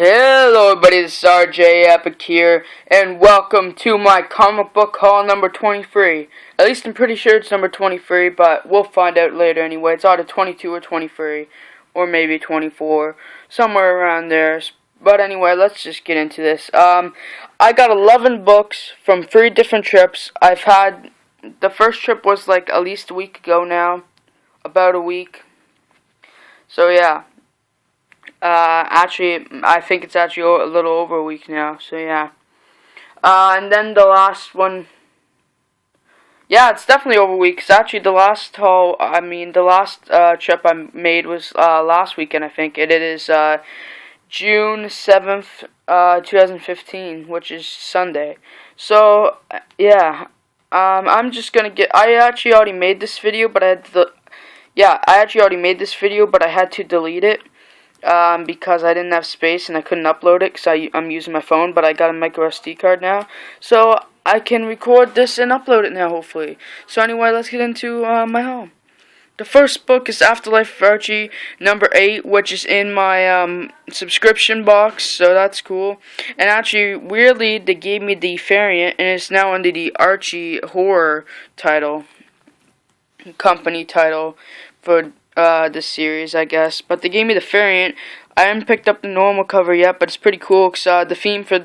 Hello everybody, this is RJ Epic here, and welcome to my comic book haul number 23. At least I'm pretty sure it's number 23, but we'll find out later anyway. It's either 22 or 23, or maybe 24, somewhere around there. But anyway, let's just get into this. I got 11 books from 3 different trips. The first trip was like at least a week ago now, about a week. So yeah. Actually, I think it's actually a little over a week now, so yeah. And then the last one, yeah, it's definitely over a week, 'cause actually the last trip I made was, last weekend, I think. It is, June 7th, 2015, which is Sunday. So, yeah, I actually already made this video, but I had to delete it. Because I didn't have space and I couldn't upload it because I'm using my phone, but I got a micro SD card now, so I can record this and upload it now, hopefully. So anyway, let's get into my home. The first book is Afterlife of Archie, number 8, which is in my subscription box, so that's cool. And actually, weirdly, they gave me the variant, and it's now under the Archie horror company title for this series, I guess. But they gave me the variant. I haven't picked up the normal cover yet, but it's pretty cool because the theme for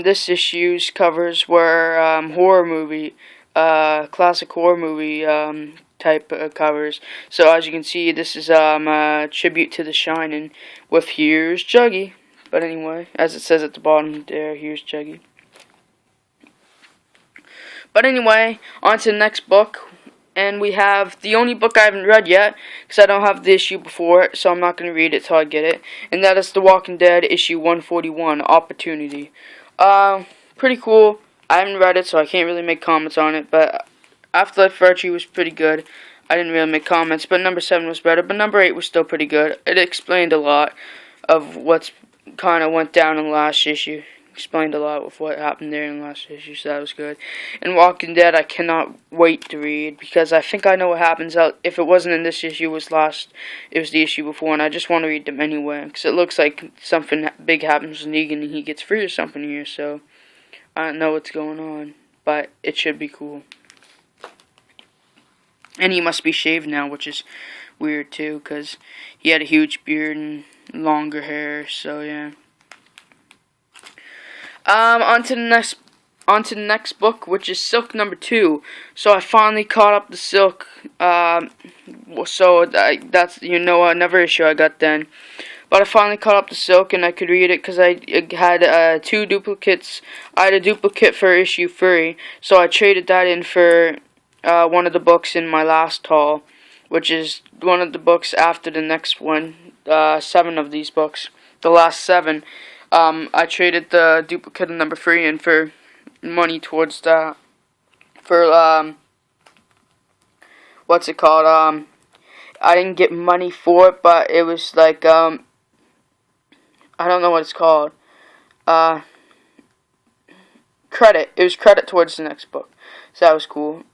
this issue's covers were horror movie, classic horror movie type covers. So as you can see, this is a tribute to The Shining with "Here's Juggy." But anyway, as it says at the bottom there, here's Juggy. But anyway, on to the next book. And we have the only book I haven't read yet, because I don't have the issue before it, so I'm not going to read it till I get it. And that is The Walking Dead, issue 141, Opportunity. Pretty cool. I haven't read it, so I can't really make comments on it, but Afterlife of Archie was pretty good. I didn't really make comments, but number 7 was better, but number 8 was still pretty good. It explained a lot of what's kind of went down in the last issue. Explained a lot of what happened there in the last issue, so that was good. And Walking Dead, I cannot wait to read, because I think I know what happens. If it wasn't in this issue, it was the issue before, and I just want to read them anyway, because it looks like something big happens with Negan, and he gets free or something here, so I don't know what's going on, but it should be cool. And he must be shaved now, which is weird too, because he had a huge beard and longer hair, so yeah. On to the next book, which is Silk number 2. So I finally caught up to Silk. That's another issue I got then. But I finally caught up to Silk, and I could read it because I had 2 duplicates. I had a duplicate for issue 3, so I traded that in for one of the books in my last haul, which is one of the books after the next one. 7 of these books, the last 7. I traded the duplicate of number 3 in for money towards that. For, what's it called? I didn't get money for it, but it was like, I don't know what it's called. Credit. It was credit towards the next book. So that was cool.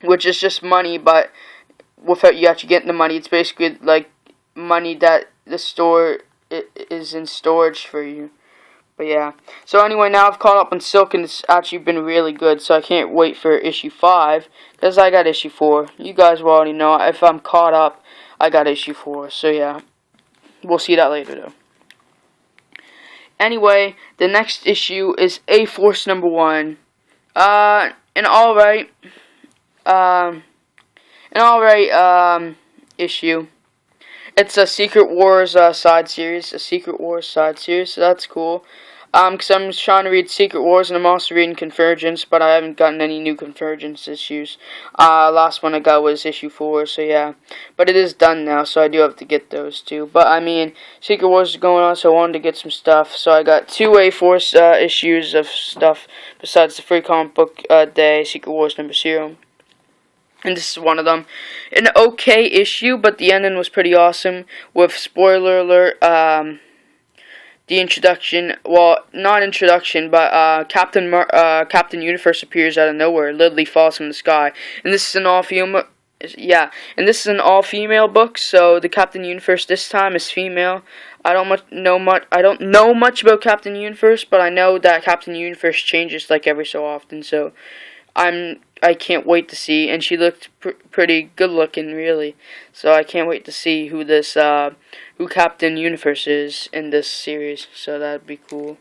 Which is just money, but without you actually getting the money, it's basically like money that the store is in storage for you. But yeah, so anyway, now I've caught up on Silk, and it's actually been really good, so I can't wait for issue 5, because I got issue 4. You guys will already know, if I'm caught up, I got issue 4, so yeah, we'll see that later though. Anyway, the next issue is A-Force number 1. An alright issue. It's a Secret Wars side series, so that's cool. Because I'm trying to read Secret Wars, and I'm also reading Convergence, but I haven't gotten any new Convergence issues. Last one I got was issue 4, so yeah. But it is done now, so I do have to get those too. But I mean, Secret Wars is going on, so I wanted to get some stuff. So I got 2 A-Force issues of stuff, besides the free comic book day, Secret Wars number 0. And this is one of them. An okay issue, but the ending was pretty awesome. With, spoiler alert, the introduction, well, not introduction, but Captain Universe appears out of nowhere, literally falls from the sky. And this is an all-female Yeah, and this is an all-female book, so the Captain Universe this time is female. I don't know much about Captain Universe, but I know that Captain Universe changes like every so often. So I can't wait to see, and she looked pretty good looking, really. So I can't wait to see who Captain Universe is in this series. So that'd be cool.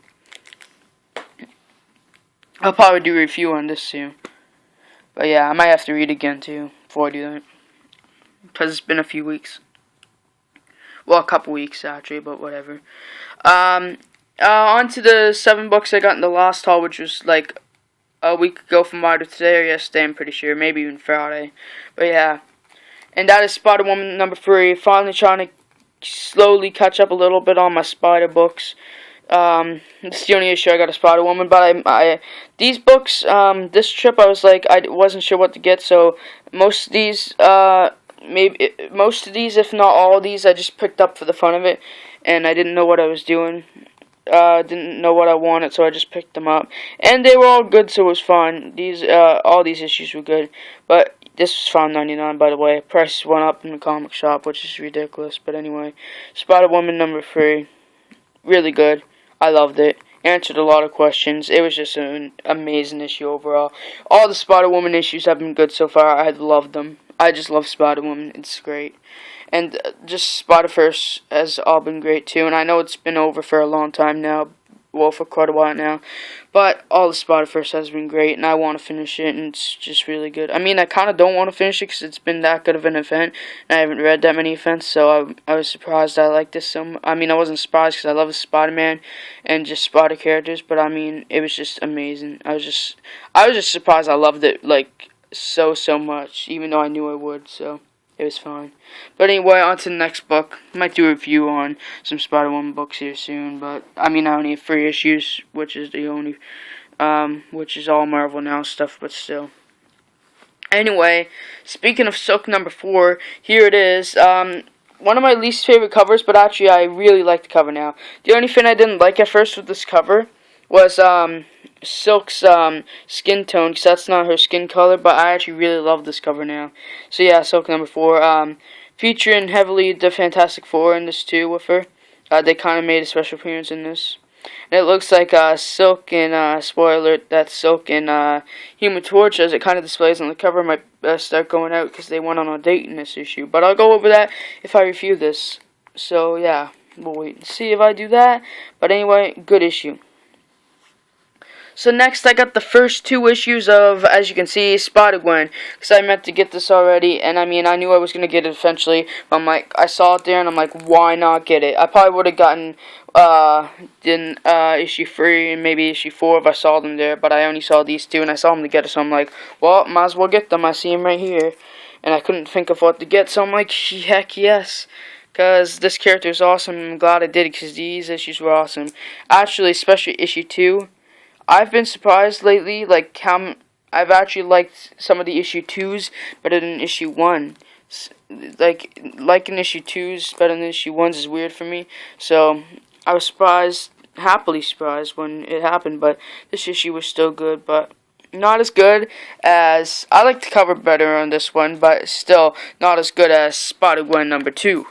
I'll probably do a review on this soon. But yeah, I might have to read again too before I do that, because it's been a few weeks. Well, a couple weeks actually, but whatever. On to the 7 books I got in the last haul, which was like a week ago from either today or yesterday, I'm pretty sure, maybe even Friday. But yeah, and that is Spider-Woman number 3. Finally trying to slowly catch up a little bit on my Spider books. This is the only issue I got of Spider-Woman, but these books, this trip I was like, I wasn't sure what to get, so most of these, if not all of these, I just picked up for the fun of it, and I didn't know what I was doing, didn't know what I wanted, so I just picked them up, and they were all good, so it was fun. All these issues were good, but this was $5.99, by the way. Price went up in the comic shop, which is ridiculous, but anyway, Spider-Woman number 3, really good. I loved it. Answered a lot of questions. It was just an amazing issue overall. All the Spider-Woman issues have been good so far. I loved them. I just love Spider-Woman. It's great. And just Spider-Verse has all been great too. And I know it's been over for a long time now. Well, for quite a while now. But all the Spider-Verse has been great, and I want to finish it, and it's just really good. I mean, I kind of don't want to finish it because it's been that good of an event, and I haven't read that many events, so I was surprised I liked this so much. I mean, I wasn't surprised because I love Spider-Man and just Spider characters, but I mean, it was just amazing. I was just surprised I loved it, like, so much, even though I knew I would, so it was fine. But anyway, on to the next book. Might do a review on some Spider-Woman books here soon, but I mean, I only have 3 issues, which is the only, which is all Marvel Now stuff, but still. Anyway, speaking of Silk number 4, here it is. One of my least favorite covers, but actually I really like the cover now. The only thing I didn't like at first with this cover was Silk's skin tone, because that's not her skin color, but I actually really love this cover now. So yeah, Silk number 4, featuring heavily the Fantastic Four in this too with her. They kind of made a special appearance in this. And it looks like Silk and, spoiler alert, that Silk and Human Torch, as it kind of displays on the cover, might start going out because they went on a date in this issue. But I'll go over that if I review this. So yeah, we'll wait and see if I do that. But anyway, good issue. So next I got the first 2 issues of, as you can see, Spider-Gwen, because I meant to get this already, and I mean, I knew I was going to get it eventually, but I'm like, I saw it there, and I'm like, why not get it? I probably would have gotten, issue 3 and maybe issue 4 if I saw them there, but I only saw these 2, and I saw them together, so I'm like, well, might as well get them, I see them right here, and I couldn't think of what to get, so I'm like, heck yes. Because this character is awesome, I'm glad I did it, because these issues were awesome. Actually, especially issue 2, I've been surprised lately, like, how I've actually liked some of the issue 2s better than issue 1. Liking issue 2s better than issue 1s is weird for me. So, I was surprised, happily surprised when it happened, but this issue was still good, but not as good as, I like the cover better on this one, but still not as good as Spider-Gwen number 2.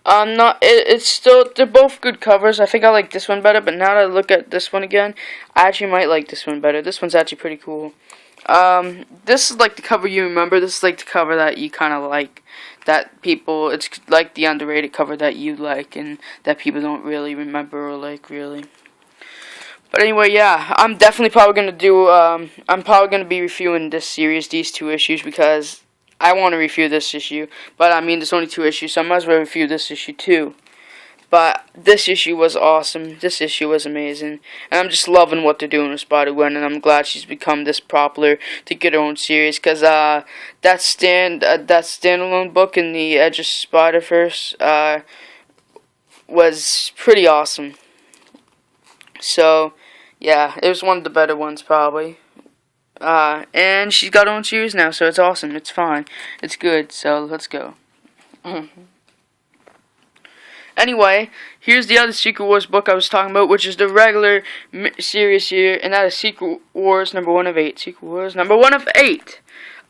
It's still, they're both good covers. I think I like this one better, but now that I look at this one again, I actually might like this one better. This one's actually pretty cool. This is like the cover you remember. This is like the cover that you kind of like, that people, it's like the underrated cover that you like, and that people don't really remember or like, really. But anyway, yeah, I'm definitely probably going to do, I'm probably going to be reviewing this series, these 2 issues, because I want to review this issue, but I mean, there's only 2 issues, so I might as well review this issue too. But this issue was awesome. This issue was amazing, and I'm just loving what they're doing with Spider-Gwen, and I'm glad she's become this popular to get her own series. Cause that standalone book in the Edge of Spider-Verse was pretty awesome. So yeah, it was one of the better ones probably. And she's got her own series now, so it's awesome. It's fine. It's good, so let's go. Anyway, here's the other Secret Wars book I was talking about, which is the regular series here, and that is Secret Wars number 1 of 8. Secret Wars number 1 of 8.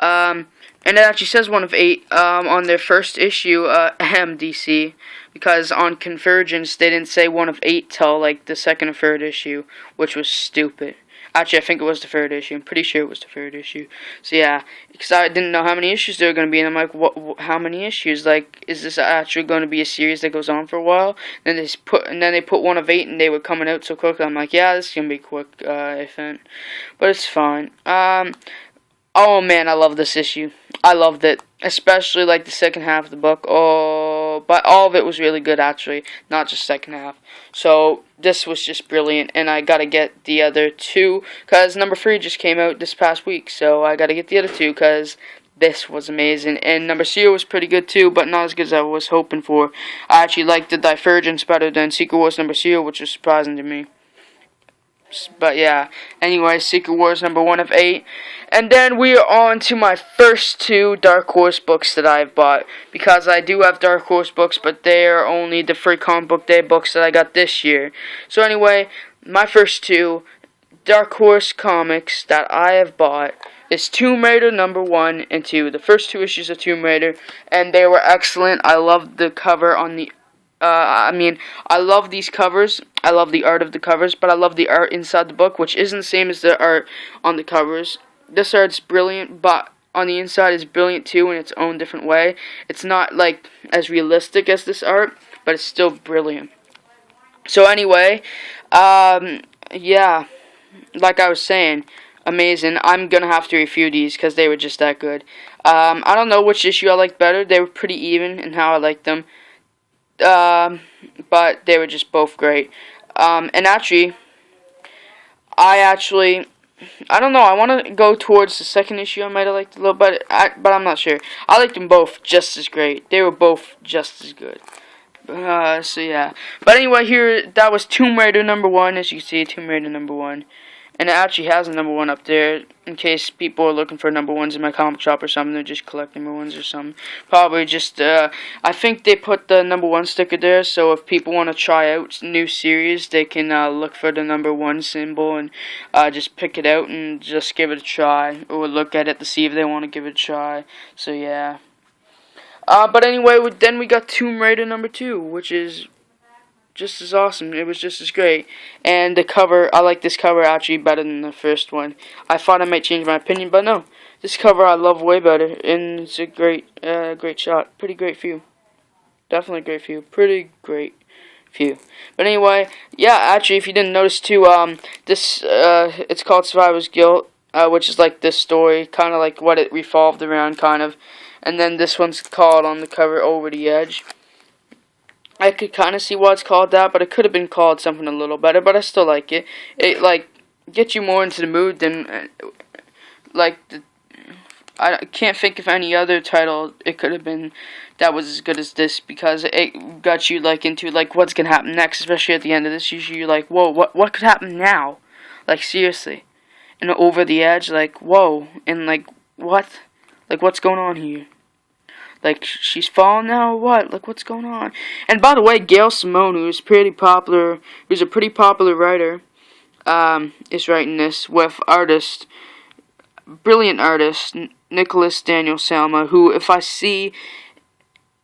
And it actually says 1 of 8 on their first issue, DC, because on Convergence they didn't say 1 of 8 till like the second or third issue, which was stupid. Actually, I think it was the third issue. I'm pretty sure it was the third issue. So yeah, because I didn't know how many issues there were going to be, and I'm like, how many issues? Like, is this actually going to be a series that goes on for a while? And then they put 1 of 8, and they were coming out so quickly. I'm like, yeah, this is gonna be quick, I think, but it's fine. Oh man, I love this issue. I loved it, especially like the second half of the book. Oh, but all of it was really good actually, not just second half. So this was just brilliant, and I gotta get the other 2 because number 3 just came out this past week. So I gotta get the other 2 because this was amazing, and number 0 was pretty good too, but not as good as I was hoping for. I actually liked the Divergence better than Secret Wars number 0, which was surprising to me. But yeah, anyway, Secret Wars number 1 of 8. And then we are on to my first 2 Darkhorse books that I've bought. Because I do have Darkhorse books, but they are only the free comic book day books that I got this year. So anyway, my first 2 Darkhorse comics that I have bought is Tomb Raider number 1 and 2. The first 2 issues of Tomb Raider, and they were excellent. I loved the cover on the I love these covers. I love the art of the covers, but I love the art inside the book, which isn't the same as the art on the covers. This art's brilliant, but on the inside is brilliant too in its own different way. It's not like as realistic as this art, but it's still brilliant. So anyway, yeah, like I was saying, amazing. I'm gonna have to review these because they were just that good. I don't know which issue I liked better. They were pretty even in how I liked them. But they were just both great. And actually, I don't know, I want to go towards the second issue I might have liked a little bit, but I'm not sure. I liked them both just as great. They were both just as good. So yeah. But anyway, here, that was Tomb Raider number 1, as you can see, Tomb Raider number 1. And it actually has a number 1 up there, in case people are looking for number 1s in my comic shop or something. They're just collecting number 1s or something. Probably just, I think they put the number 1 sticker there, so if people want to try out new series, they can look for the number 1 symbol and just pick it out and just give it a try. Or look at it to see if they want to give it a try. So yeah. But anyway, then we got Tomb Raider number 2, which is just as awesome. It was just as great. And the cover, I like this cover actually better than the first one. I thought I might change my opinion, but no. This cover I love way better, and it's a great shot. Pretty great view. Definitely a great view. Pretty great view. But anyway, yeah, actually, if you didn't notice too, it's called Survivor's Guilt, which is like this story, kind of like what it revolved around, kind of. And then this one's called on the cover Over the Edge. I could kind of see why it's called that, but it could have been called something a little better, but I still like it. It, like, gets you more into the mood than, I can't think of any other title it could have been that was as good as this, because it got you, like, into, like, what's gonna happen next, especially at the end of this. Usually you're like, whoa, what could happen now? Like, seriously. And Over the Edge, like, whoa, and, like, what? Like, what's going on here? Like, she's falling now or what? Like, what's going on? And by the way, Gail Simone, who's a pretty popular writer, is writing this with brilliant artist, Nicholas Daniel Salma, who, if I see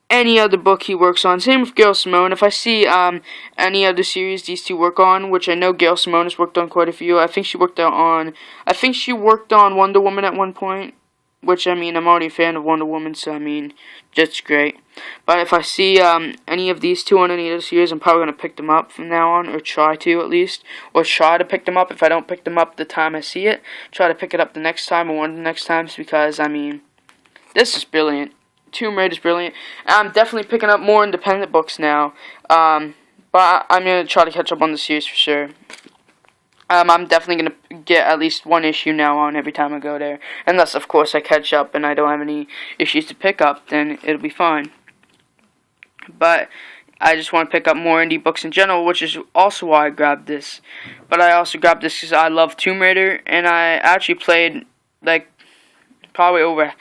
any other book he works on, same with Gail Simone, if I see any other series these two work on, which I know Gail Simone has worked on quite a few. I think she worked on Wonder Woman at one point. Which, I mean, I'm already a fan of Wonder Woman, so, I mean, just great. But if I see any of these two on any other series, I'm probably going to pick them up from now on, or try to, at least. Or try to pick them up. If I don't pick them up the time I see it, try to pick it up the next time, or one of the next times, because, I mean, this is brilliant. Tomb Raider is brilliant. I'm definitely picking up more independent books now. But I'm going to try to catch up on the series for sure. I'm definitely going to get at least one issue now on every time I go there. Unless, of course, I catch up and I don't have any issues to pick up, then it'll be fine. But I just want to pick up more indie books in general, which is also why I grabbed this. But I also grabbed this because I love Tomb Raider, and I actually played, like, probably over...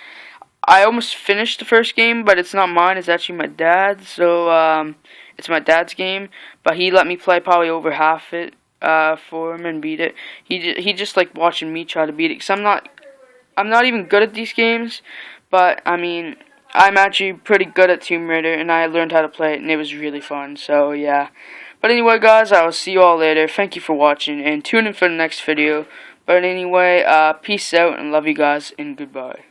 I almost finished the first game, but it's not mine, it's actually my dad's. So, it's my dad's game, but he let me play probably over half it. For him and beat it. He just like watching me try to beat it, because I'm not I'm not even good at these games, but I mean, I'm actually pretty good at Tomb Raider, and I learned how to play it, and it was really fun. So yeah. But anyway, guys, I will see you all later. Thank you for watching, and tune in for the next video. But anyway, peace out, and love you guys, and goodbye.